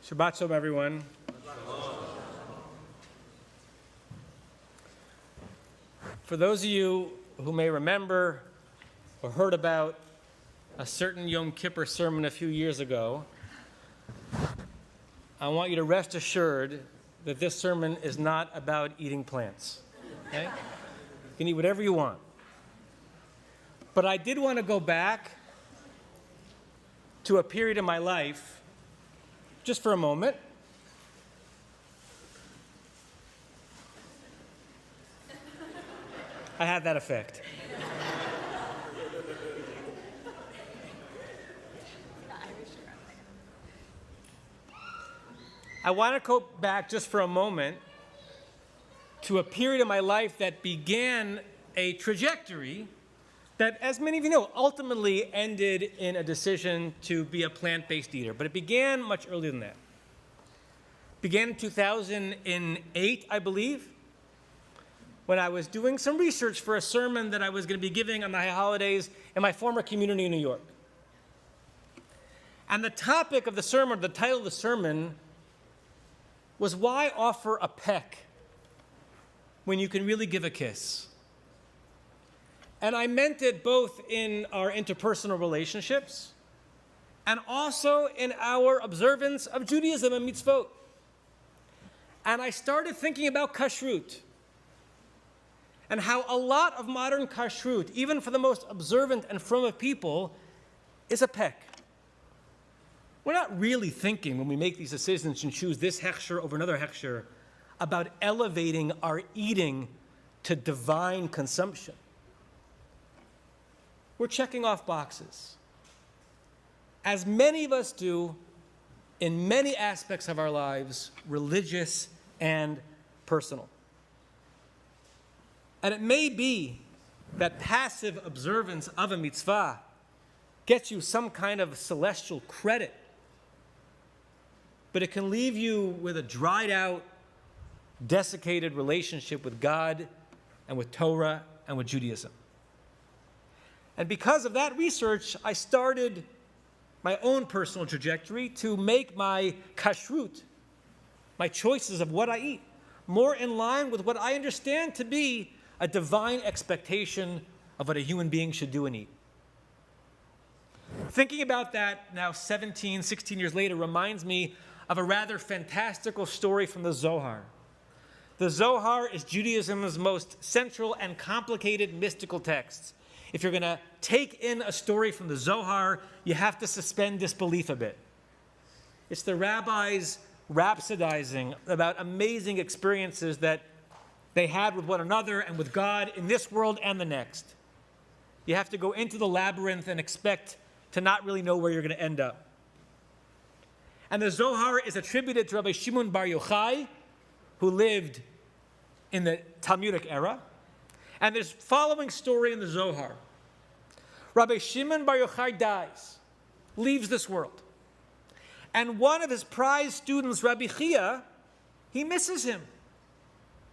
Shabbat shalom, everyone. For those of you who may remember or heard about a certain Yom Kippur sermon a few years ago, I want you to rest assured that this sermon is not about eating plants. Okay? You can eat whatever you want. But I did want to go back to a period in my life, just for a moment. I had that effect. I want to go back just for a moment to a period of my life that began a trajectory that, as many of you know, ultimately ended in a decision to be a plant-based eater. But it began much earlier than that. It began in 2008, I believe, when I was doing some research for a sermon that I was going to be giving on the high holidays in my former community in New York. And the topic of the sermon, the title of the sermon, was why offer a peck when you can really give a kiss? And I meant it both in our interpersonal relationships and also in our observance of Judaism and mitzvot. And I started thinking about kashrut and how a lot of modern kashrut, even for the most observant and frum of people, is a peck. We're not really thinking when we make these decisions and choose this hechsher over another hechsher about elevating our eating to divine consumption. We're checking off boxes, as many of us do in many aspects of our lives, religious and personal. And it may be that passive observance of a mitzvah gets you some kind of celestial credit, but it can leave you with a dried out, desiccated relationship with God and with Torah and with Judaism. And because of that research, I started my own personal trajectory to make my kashrut, my choices of what I eat, more in line with what I understand to be a divine expectation of what a human being should do and eat. Thinking about that now 16 years later reminds me of a rather fantastical story from the Zohar. The Zohar is Judaism's most central and complicated mystical text. If you're going to take in a story from the Zohar, you have to suspend disbelief a bit. It's the rabbis rhapsodizing about amazing experiences that they had with one another and with God in this world and the next. You have to go into the labyrinth and expect to not really know where you're going to end up. And the Zohar is attributed to Rabbi Shimon Bar Yochai, who lived in the Talmudic era. And there's following story in the Zohar. Rabbi Shimon Bar Yochai dies, leaves this world. And one of his prized students, Rabbi Chia, he misses him.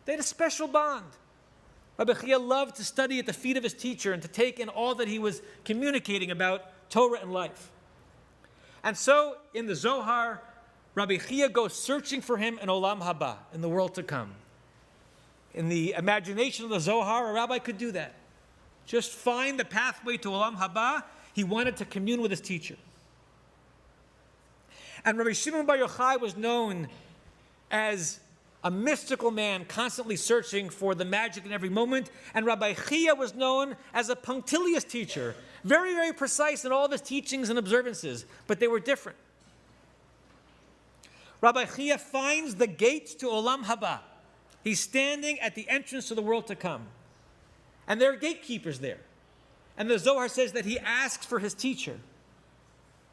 They had a special bond. Rabbi Chia loved to study at the feet of his teacher and to take in all that he was communicating about Torah and life. And so, in the Zohar, Rabbi Chia goes searching for him in Olam Haba, in the world to come. In the imagination of the Zohar, a rabbi could do that. Just find the pathway to Olam Haba. He wanted to commune with his teacher. And Rabbi Shimon Bar Yochai was known as a mystical man, constantly searching for the magic in every moment. And Rabbi Chia was known as a punctilious teacher, very, very precise in all of his teachings and observances, but they were different. Rabbi Chia finds the gates to Olam Haba. He's standing at the entrance to the world to come. And there are gatekeepers there. And the Zohar says that he asks for his teacher,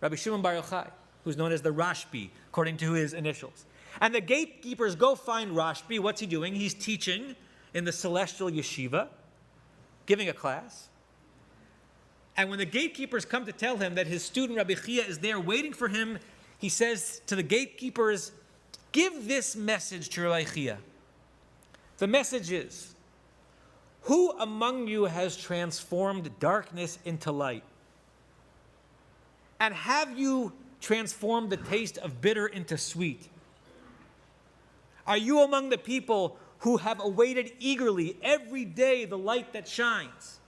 Rabbi Shimon Bar Yochai, who's known as the Rashbi, according to his initials. And the gatekeepers go find Rashbi. What's he doing? He's teaching in the celestial yeshiva, giving a class. And when the gatekeepers come to tell him that his student Rabbi Chia is there waiting for him, he says to the gatekeepers, give this message to Rabbi Chia. The message is, who among you has transformed darkness into light? And have you transformed the taste of bitter into sweet? Are you among the people who have awaited eagerly every day the light that shines?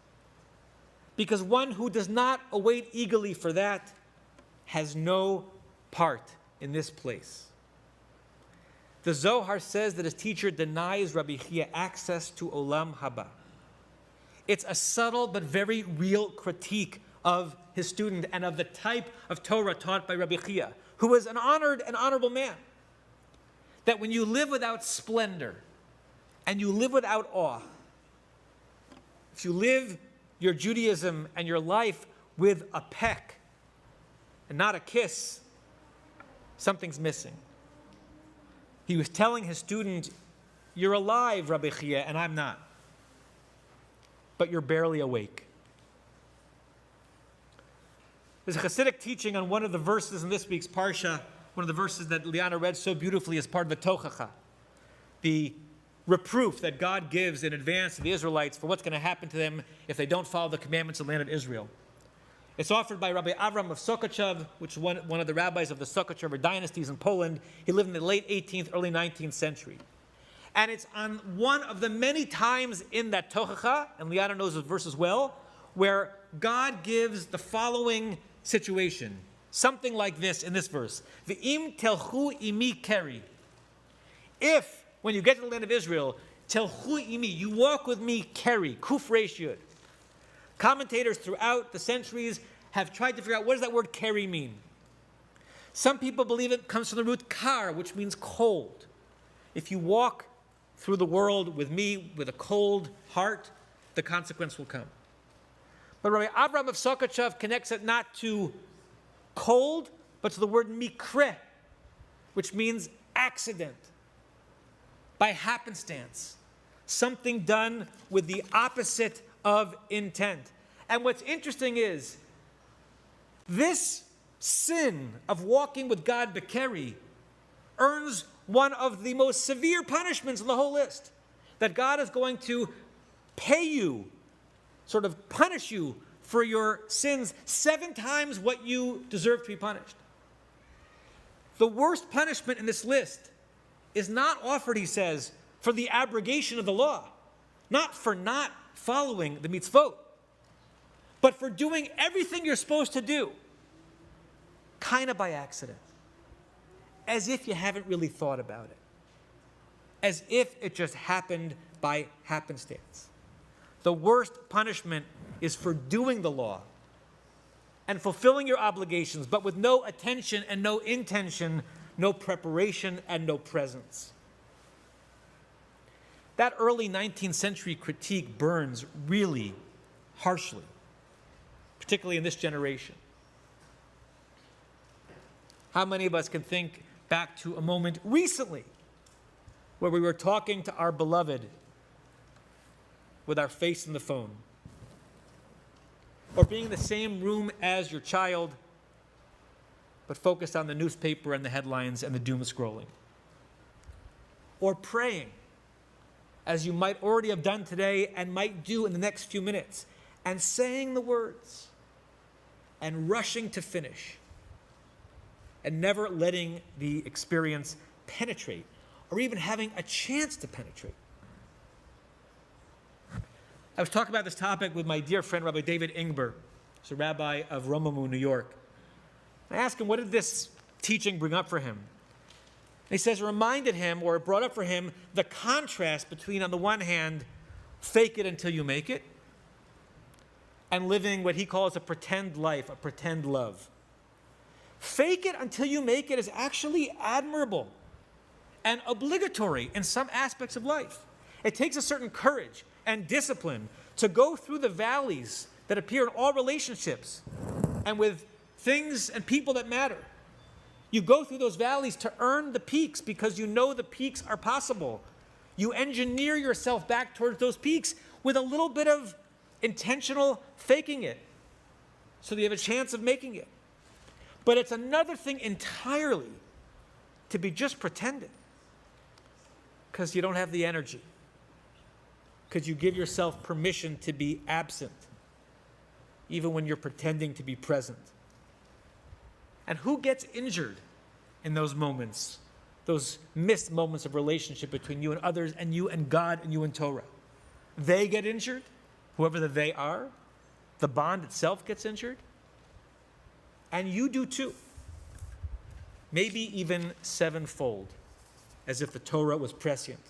Because one who does not await eagerly for that has no part in this place. The Zohar says that his teacher denies Rabbi Chia access to Olam Haba. It's a subtle but very real critique of his student and of the type of Torah taught by Rabbi Chia, who was an honored and honorable man. That when you live without splendor and you live without awe, if you live your Judaism and your life with a peck and not a kiss, something's missing. He was telling his student, you're alive, Rabbi Chia, and I'm not. But you're barely awake. There's a Hasidic teaching on one of the verses in this week's Parsha, one of the verses that Liana read so beautifully as part of the Tochacha, the reproof that God gives in advance to the Israelites for what's going to happen to them if they don't follow the commandments of the land of Israel. It's offered by Rabbi Avram of Sokochev, which is one of the rabbis of the Sokochever dynasties in Poland. He lived in the late 18th, early 19th century. And it's on one of the many times in that Tochacha, and Liana knows those verses well, where God gives the following situation. Something like this in this verse. V'im telchu imi keri. If, when you get to the land of Israel, telchu imi, you walk with me keri, kuf resh yud. Commentators throughout the centuries have tried to figure out what does that word keri mean. Some people believe it comes from the root kar, which means cold. If you walk through the world with me with a cold heart, the consequence will come. But Rabbi Avram of Sokochev connects it not to cold, but to the word mikre, which means accident, by happenstance, something done with the opposite of intent. And what's interesting is, this sin of walking with God Bekeri earns one of the most severe punishments in the whole list. That God is going to pay you, sort of punish you for your sins 7 times what you deserve to be punished. The worst punishment in this list is not offered, he says, for the abrogation of the law, not for not following the mitzvot, but for doing everything you're supposed to do, kind of by accident, as if you haven't really thought about it, as if it just happened by happenstance. The worst punishment is for doing the law and fulfilling your obligations, but with no attention and no intention, no preparation and no presence. That early 19th century critique burns really harshly, particularly in this generation. How many of us can think back to a moment recently where we were talking to our beloved with our face in the phone? Or being in the same room as your child, but focused on the newspaper and the headlines and the doom scrolling. Or praying, as you might already have done today and might do in the next few minutes, and saying the words, and rushing to finish, and never letting the experience penetrate, or even having a chance to penetrate. I was talking about this topic with my dear friend, Rabbi David Ingber, who's a rabbi of Romamu, New York. I asked him, what did this teaching bring up for him? And he says it reminded him, or it brought up for him, the contrast between, on the one hand, fake it until you make it, and living what he calls a pretend life, a pretend love. Fake it until you make it is actually admirable and obligatory in some aspects of life. It takes a certain courage and discipline to go through the valleys that appear in all relationships and with things and people that matter. You go through those valleys to earn the peaks because you know the peaks are possible. You engineer yourself back towards those peaks with a little bit of intentional faking it so that you have a chance of making it. But it's another thing entirely to be just pretending because you don't have the energy, because you give yourself permission to be absent, even when you're pretending to be present. And who gets injured in those moments, those missed moments of relationship between you and others, and you and God, and you and Torah? They get injured, whoever the they are. The bond itself gets injured. And you do too. Maybe even sevenfold, as if the Torah was prescient.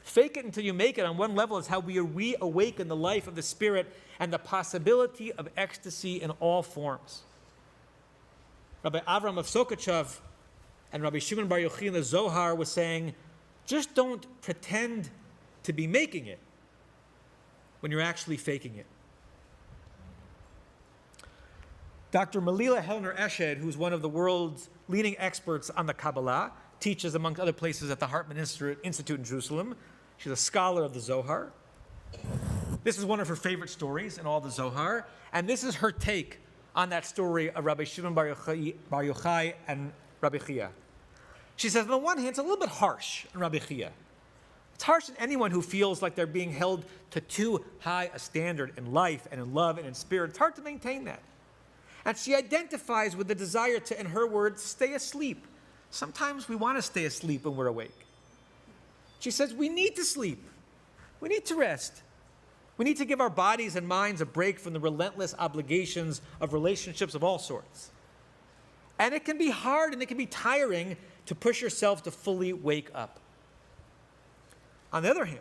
Fake it until you make it, on one level, is how we reawaken the life of the Spirit and the possibility of ecstasy in all forms. Rabbi Avram of Sokachev and Rabbi Shimon Bar Yochai in the Zohar was saying, just don't pretend to be making it when you're actually faking it. Dr. Melila Helner Eshed, who's one of the world's leading experts on the Kabbalah, teaches, among other places, at the Hartman Institute in Jerusalem. She's a scholar of the Zohar. This is one of her favorite stories in all the Zohar, and this is her take on that story of Rabbi Shimon Bar Yochai and Rabbi Chia. She says, on the one hand, it's a little bit harsh in Rabbi Chia. It's harsh in anyone who feels like they're being held to too high a standard in life and in love and in spirit. It's hard to maintain that. And she identifies with the desire to, in her words, stay asleep. Sometimes we want to stay asleep when we're awake. She says we need to sleep. We need to rest. We need to give our bodies and minds a break from the relentless obligations of relationships of all sorts. And it can be hard and it can be tiring to push yourself to fully wake up. On the other hand,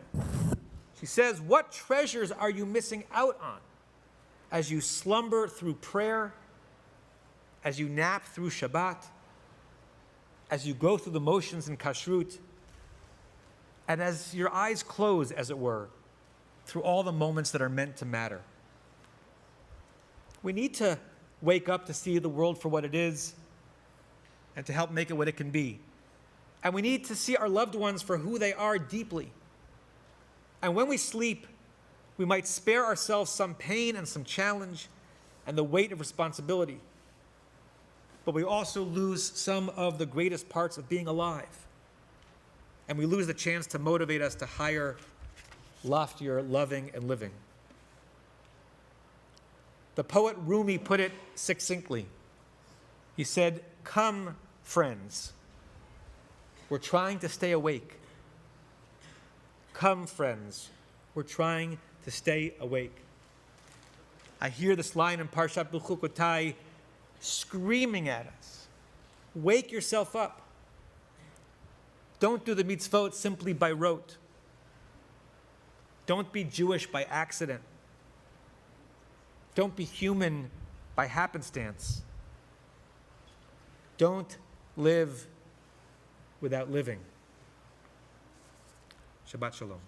she says, what treasures are you missing out on as you slumber through prayer, as you nap through Shabbat, as you go through the motions in Kashrut, and as your eyes close, as it were, through all the moments that are meant to matter? We need to wake up to see the world for what it is and to help make it what it can be. And we need to see our loved ones for who they are deeply. And when we sleep, we might spare ourselves some pain and some challenge and the weight of responsibility. But we also lose some of the greatest parts of being alive. And we lose the chance to motivate us to higher, loftier loving and living. The poet Rumi put it succinctly. He said, "Come, friends. We're trying to stay awake. Come, friends. We're trying to stay awake." I hear this line in Parshat Bechukotai screaming at us. Wake yourself up. Don't do the mitzvot simply by rote. Don't be Jewish by accident. Don't be human by happenstance. Don't live without living. Shabbat Shalom.